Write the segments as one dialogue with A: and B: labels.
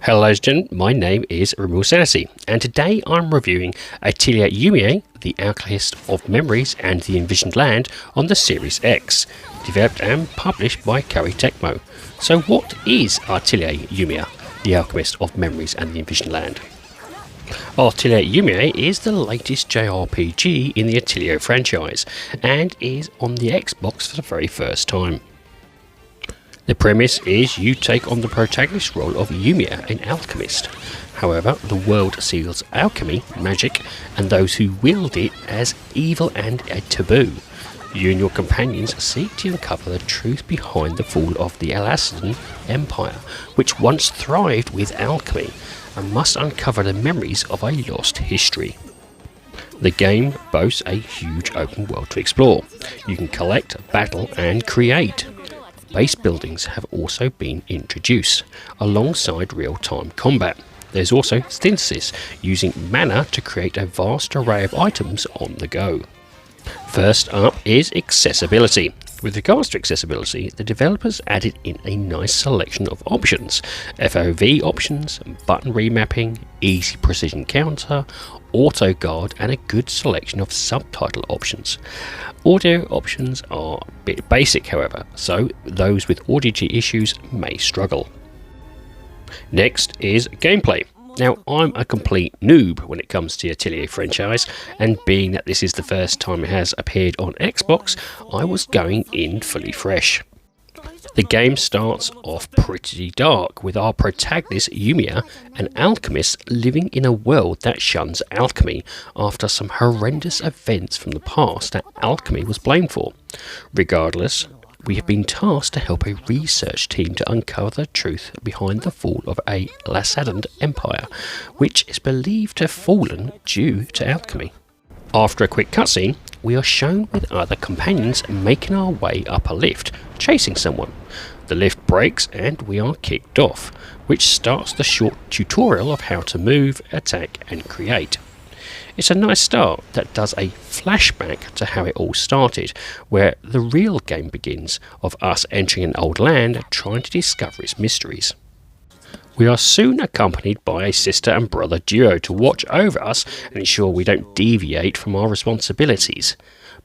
A: Hello ladies and gentlemen, my name is RemovableSanity, and today I'm reviewing Atelier Yumia, the Alchemist of Memories and the Envisioned Land on the Series X, developed and published by Koei Tecmo. So what is Atelier Yumia, the Alchemist of Memories and the Envisioned Land? Atelier Yumia is the latest JRPG in the Atelier franchise, and is on the Xbox for the very first time. The premise is you take on the protagonist role of Yumia, an alchemist. However, the world sees alchemy, magic, and those who wield it as evil and a taboo. You and your companions seek to uncover the truth behind the fall of the Alchemist Empire, which once thrived with alchemy, and must uncover the memories of a lost history. The game boasts a huge open world to explore. You can collect, battle, and create. Base buildings have also been introduced, alongside real-time combat. There's also synthesis, using mana to create a vast array of items on the go. First up is accessibility. With regards to accessibility, the developers added in a nice selection of options: FOV options, button remapping, easy precision counter, auto guard, and a good selection of subtitle options. Audio options are a bit basic, however, so those with audio issues may struggle. Next is gameplay. Now, I'm a complete noob when it comes to the Atelier franchise, and being that this is the first time it has appeared on Xbox, I was going in fully fresh. The game starts off pretty dark, with our protagonist Yumia, an alchemist living in a world that shuns alchemy after some horrendous events from the past that alchemy was blamed for. Regardless, we have been tasked to help a research team to uncover the truth behind the fall of a Alchemist Empire, which is believed to have fallen due to alchemy. After a quick cutscene, we are shown with other companions making our way up a lift, chasing someone. The lift breaks and we are kicked off, which starts the short tutorial of how to move, attack, and create. It's a nice start that does a flashback to how it all started, where the real game begins, of us entering an old land trying to discover its mysteries. We are soon accompanied by a sister and brother duo to watch over us and ensure we don't deviate from our responsibilities.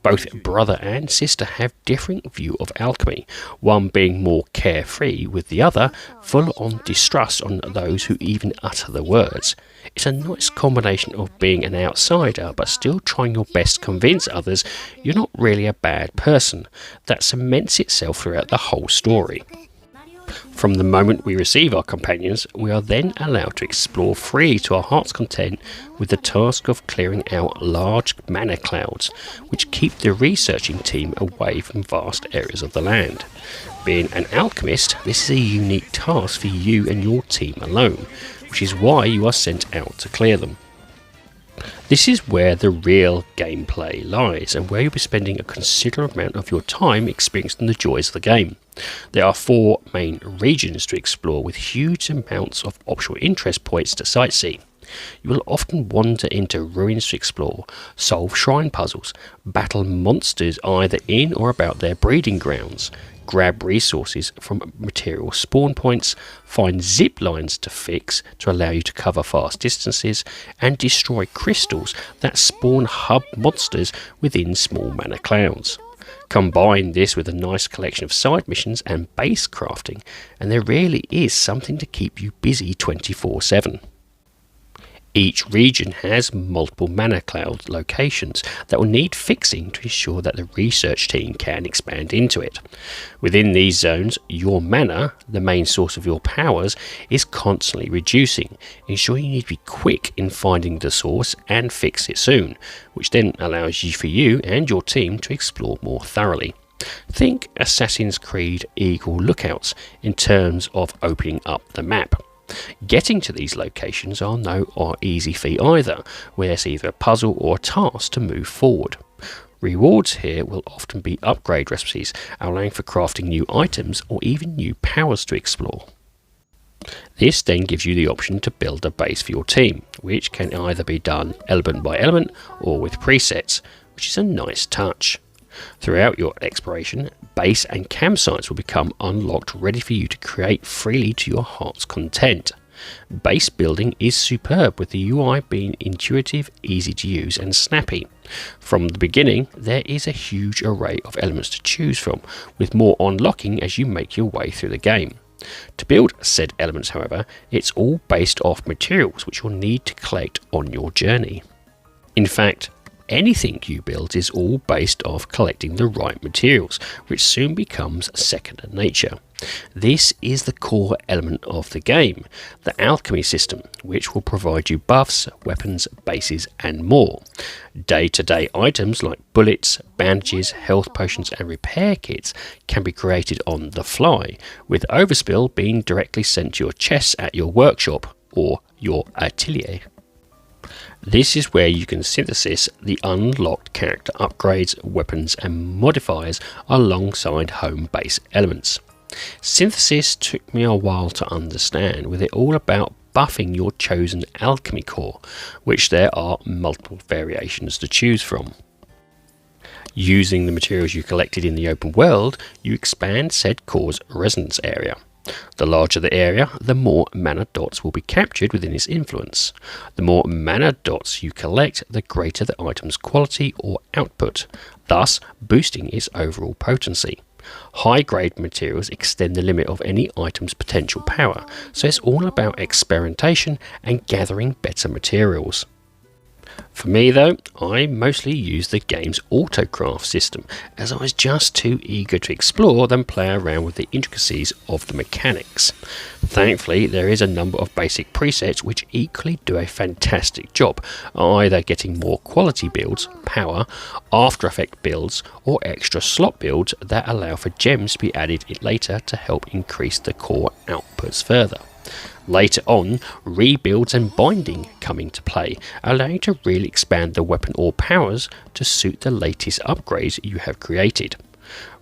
A: Both brother and sister have differing view of alchemy, one being more carefree, with the other full on distrust on those who even utter the words. It's a nice combination of being an outsider but still trying your best to convince others you're not really a bad person, that cements itself throughout the whole story. From the moment we receive our companions, we are then allowed to explore freely to our heart's content, with the task of clearing out large mana clouds, which keep the researching team away from vast areas of the land. Being an alchemist, this is a unique task for you and your team alone, which is why you are sent out to clear them. This is where the real gameplay lies, and where you'll be spending a considerable amount of your time experiencing the joys of the game. There are 4 main regions to explore, with huge amounts of optional interest points to sightsee. You will often wander into ruins to explore, solve shrine puzzles, battle monsters either in or about their breeding grounds, grab resources from material spawn points, find zip lines to fix to allow you to cover fast distances, and destroy crystals that spawn hub monsters within small mana clouds. Combine this with a nice collection of side missions and base crafting, and there really is something to keep you busy 24/7. Each region has multiple mana cloud locations that will need fixing to ensure that the research team can expand into it. Within these zones, your mana, the main source of your powers, is constantly reducing, ensuring you need to be quick in finding the source and fix it soon, which then allows you and your team to explore more thoroughly. Think Assassin's Creed Eagle Lookouts in terms of opening up the map. Getting to these locations are no easy feat either, where it's either a puzzle or a task to move forward. Rewards here will often be upgrade recipes, allowing for crafting new items or even new powers to explore. This then gives you the option to build a base for your team, which can either be done element by element or with presets, which is a nice touch. Throughout your exploration, base and campsites will become unlocked, ready for you to create freely to your heart's content. Base building is superb, with the UI being intuitive, easy to use and snappy. From the beginning, there is a huge array of elements to choose from, with more unlocking as you make your way through the game. To build said elements, however, it's all based off materials which you'll need to collect on your journey. In fact, anything you build is all based off collecting the right materials, which soon becomes second nature. This is the core element of the game, the alchemy system, which will provide you buffs, weapons, bases and more. Day-to-day items like bullets, bandages, health potions and repair kits can be created on the fly, with overspill being directly sent to your chests at your workshop or your atelier. This is where you can synthesize the unlocked character upgrades, weapons and modifiers alongside home base elements. Synthesis took me a while to understand, with it all about buffing your chosen alchemy core, which there are multiple variations to choose from. Using the materials you collected in the open world, you expand said core's resonance area. The larger the area, the more mana dots will be captured within its influence. The more mana dots you collect, the greater the item's quality or output, thus boosting its overall potency. High-grade materials extend the limit of any item's potential power, so it's all about experimentation and gathering better materials. For me though, I mostly use the game's autocraft system, as I was just too eager to explore than play around with the intricacies of the mechanics. Thankfully, there is a number of basic presets which equally do a fantastic job, either getting more quality builds, power, After Effects builds, or extra slot builds that allow for gems to be added later to help increase the core outputs further. Later on, rebuilds and binding come into play, allowing you to really expand the weapon or powers to suit the latest upgrades you have created.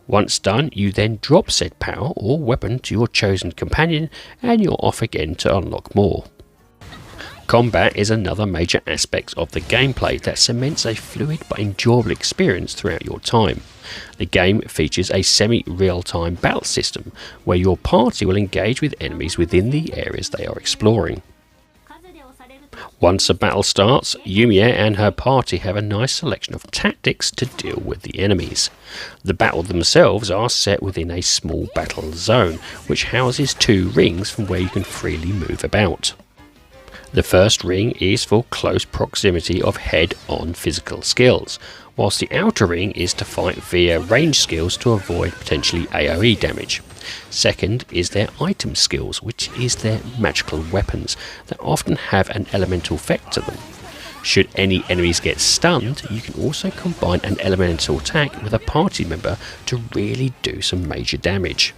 A: Once done, you then drop said power or weapon to your chosen companion and you're off again to unlock more. Combat is another major aspect of the gameplay that cements a fluid but enjoyable experience throughout your time. The game features a semi-real-time battle system where your party will engage with enemies within the areas they are exploring. Once a battle starts, Yumia and her party have a nice selection of tactics to deal with the enemies. The battles themselves are set within a small battle zone, which houses 2 rings from where you can freely move about. The first ring is for close proximity of head-on physical skills, whilst the outer ring is to fight via range skills to avoid potentially AoE damage. Second is their item skills, which is their magical weapons that often have an elemental effect to them. Should any enemies get stunned, you can also combine an elemental attack with a party member to really do some major damage.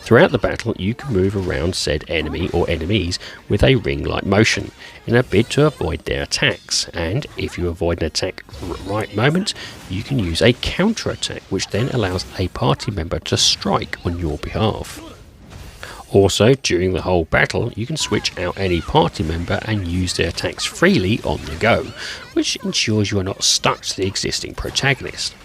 A: Throughout the battle, you can move around said enemy or enemies with a ring-like motion in a bid to avoid their attacks, and if you avoid an attack at the right moment, you can use a counter-attack which then allows a party member to strike on your behalf. Also, during the whole battle, you can switch out any party member and use their attacks freely on the go, which ensures you are not stuck to the existing protagonist.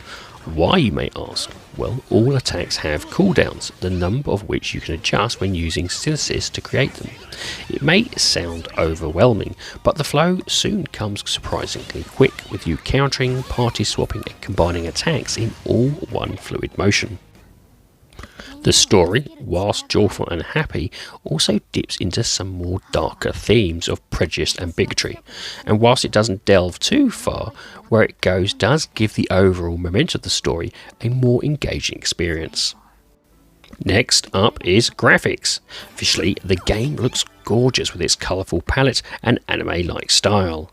A: Why, you may ask? Well, all attacks have cooldowns, the number of which you can adjust when using synthesis to create them. It may sound overwhelming, but the flow soon comes surprisingly quick, with you countering, party swapping and combining attacks in all one fluid motion. The story, whilst joyful and happy, also dips into some more darker themes of prejudice and bigotry, and whilst it doesn't delve too far, where it goes does give the overall momentum of the story a more engaging experience. Next up is graphics. Visually, the game looks gorgeous with its colourful palette and anime-like style.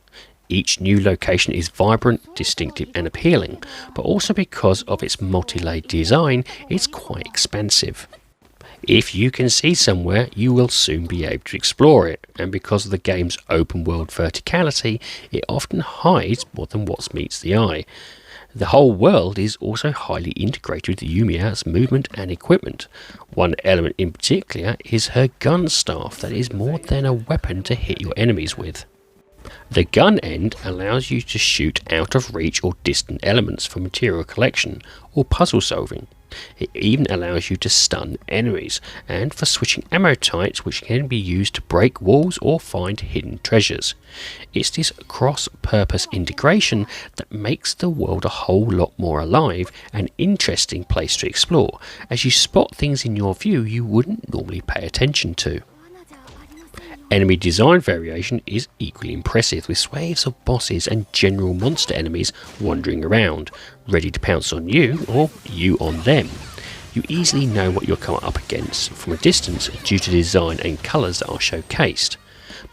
A: Each new location is vibrant, distinctive and appealing, but also because of its multi-layered design, it's quite expansive. If you can see somewhere, you will soon be able to explore it, and because of the game's open world verticality, it often hides more than what meets the eye. The whole world is also highly integrated with Yumia's movement and equipment. One element in particular is her gun staff that is more than a weapon to hit your enemies with. The gun end allows you to shoot out of reach or distant elements for material collection or puzzle solving. It even allows you to stun enemies, and for switching ammo types, which can be used to break walls or find hidden treasures. It's this cross-purpose integration that makes the world a whole lot more alive and interesting place to explore, as you spot things in your view you wouldn't normally pay attention to. Enemy design variation is equally impressive, with swathes of bosses and general monster enemies wandering around, ready to pounce on you or you on them. You easily know what you'll come up against from a distance due to the design and colours that are showcased.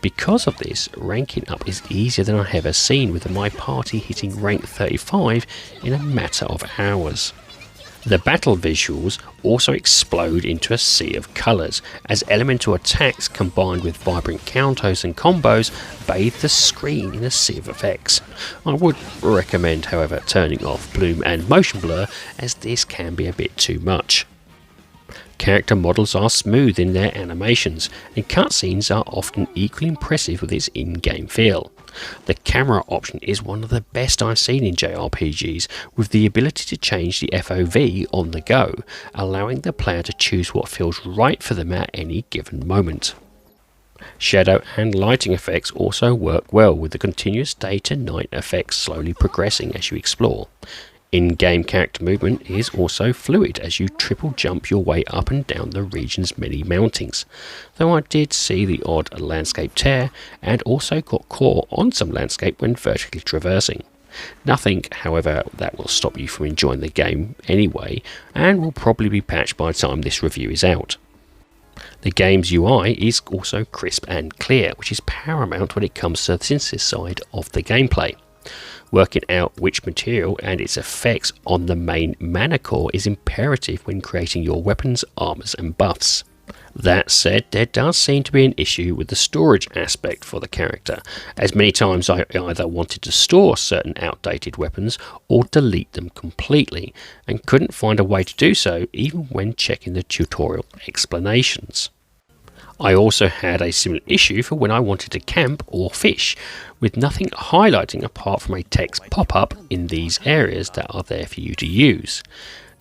A: Because of this, ranking up is easier than I have ever seen, with my party hitting rank 35 in a matter of hours. The battle visuals also explode into a sea of colours, as elemental attacks combined with vibrant counters and combos bathe the screen in a sea of effects. I would recommend, however, turning off bloom and motion blur, as this can be a bit too much. Character models are smooth in their animations, and cutscenes are often equally impressive with its in-game feel. The camera option is one of the best I've seen in JRPGs, with the ability to change the FOV on the go, allowing the player to choose what feels right for them at any given moment. Shadow and lighting effects also work well, with the continuous day to night effects slowly progressing as you explore. In-game character movement is also fluid, as you triple jump your way up and down the region's many mountings, though I did see the odd landscape tear and also got caught on some landscape when vertically traversing. Nothing, however, that will stop you from enjoying the game anyway, and will probably be patched by the time this review is out. The game's UI is also crisp and clear, which is paramount when it comes to the synthesis side of the gameplay. Working out which material and its effects on the main mana core is imperative when creating your weapons, armors and buffs. That said, there does seem to be an issue with the storage aspect for the character, as many times I either wanted to store certain outdated weapons or delete them completely, and couldn't find a way to do so even when checking the tutorial explanations. I also had a similar issue for when I wanted to camp or fish, with nothing highlighting apart from a text pop-up in these areas that are there for you to use.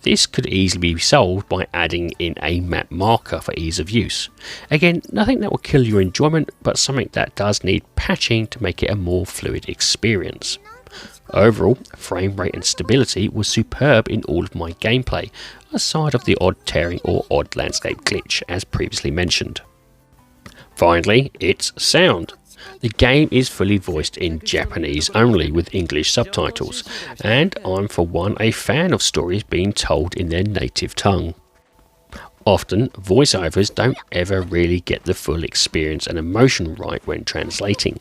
A: This could easily be solved by adding in a map marker for ease of use. Again, nothing that will kill your enjoyment, but something that does need patching to make it a more fluid experience. Overall, frame rate and stability was superb in all of my gameplay, aside of the odd tearing or odd landscape glitch as previously mentioned. Finally, its sound. The game is fully voiced in Japanese only, with English subtitles, and I'm for one a fan of stories being told in their native tongue. Often, voiceovers don't ever really get the full experience and emotion right when translating.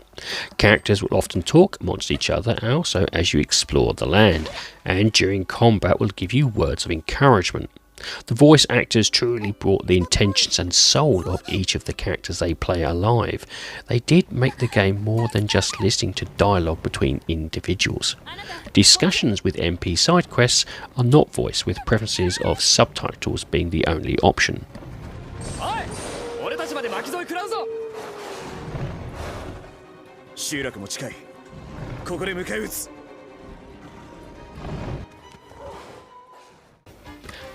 A: Characters will often talk amongst each other also as you explore the land, and during combat will give you words of encouragement. The voice actors truly brought the intentions and soul of each of the characters they play alive. They did make the game more than just listening to dialogue between individuals. Discussions with NP side quests are not voiced, with preferences of subtitles being the only option.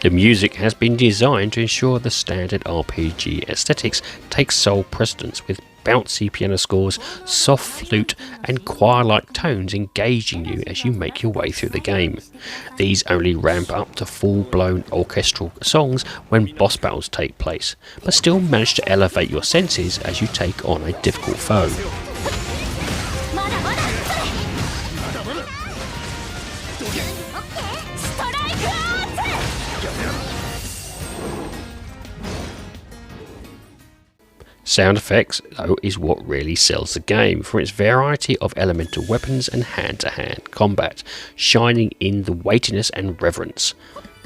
A: The music has been designed to ensure the standard RPG aesthetics takes sole precedence, with bouncy piano scores, soft flute and choir-like tones engaging you as you make your way through the game. These only ramp up to full-blown orchestral songs when boss battles take place, but still manage to elevate your senses as you take on a difficult foe. Sound effects, though, is what really sells the game, for its variety of elemental weapons and hand-to-hand combat, shining in the weightiness and reverence.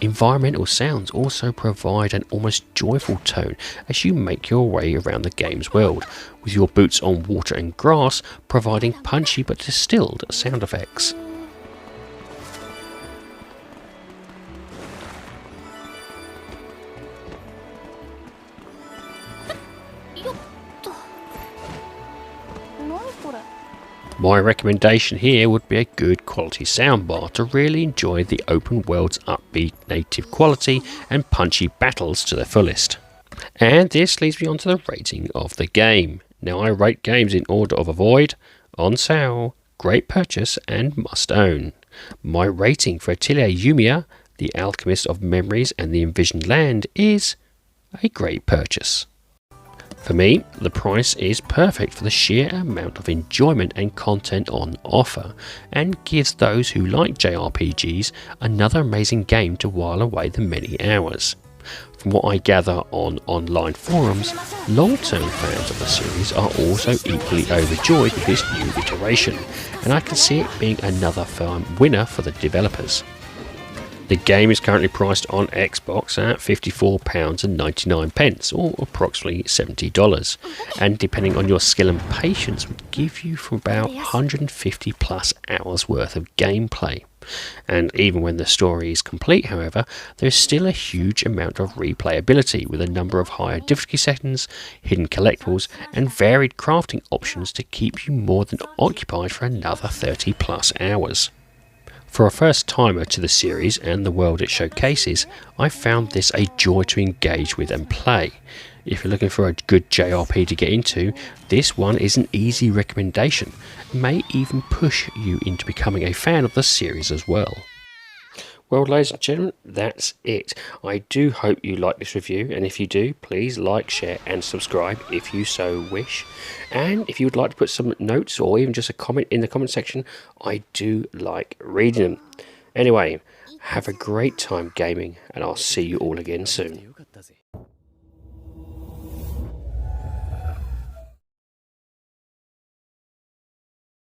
A: Environmental sounds also provide an almost joyful tone as you make your way around the game's world, with your boots on water and grass providing punchy but distilled sound effects. My recommendation here would be a good quality soundbar to really enjoy the open world's upbeat native quality and punchy battles to the fullest. And this leads me on to the rating of the game. Now I rate games in order of avoid, on sale, great purchase and must own. My rating for Atelier Yumia, the Alchemist of Memories and the Envisioned Land is a great purchase. For me, the price is perfect for the sheer amount of enjoyment and content on offer, and gives those who like JRPGs another amazing game to while away the many hours. From what I gather on online forums, long-term fans of the series are also equally overjoyed with this new iteration, and I can see it being another firm winner for the developers. The game is currently priced on Xbox at £54.99 or approximately $70, and depending on your skill and patience would give you from about 150 plus hours worth of gameplay. And even when the story is complete, however, there is still a huge amount of replayability with a number of higher difficulty settings, hidden collectibles and varied crafting options to keep you more than occupied for another 30 plus hours. For a first timer to the series and the world it showcases, I found this a joy to engage with and play. If you're looking for a good JRPG to get into, this one is an easy recommendation, and may even push you into becoming a fan of the series as well. Well, ladies and gentlemen, that's it. I do hope you like this review, and if you do, please like, share and subscribe if you so wish. And if you would like to put some notes or even just a comment in the comment section, I do like reading them. Anyway, have a great time gaming, and I'll see you all again soon.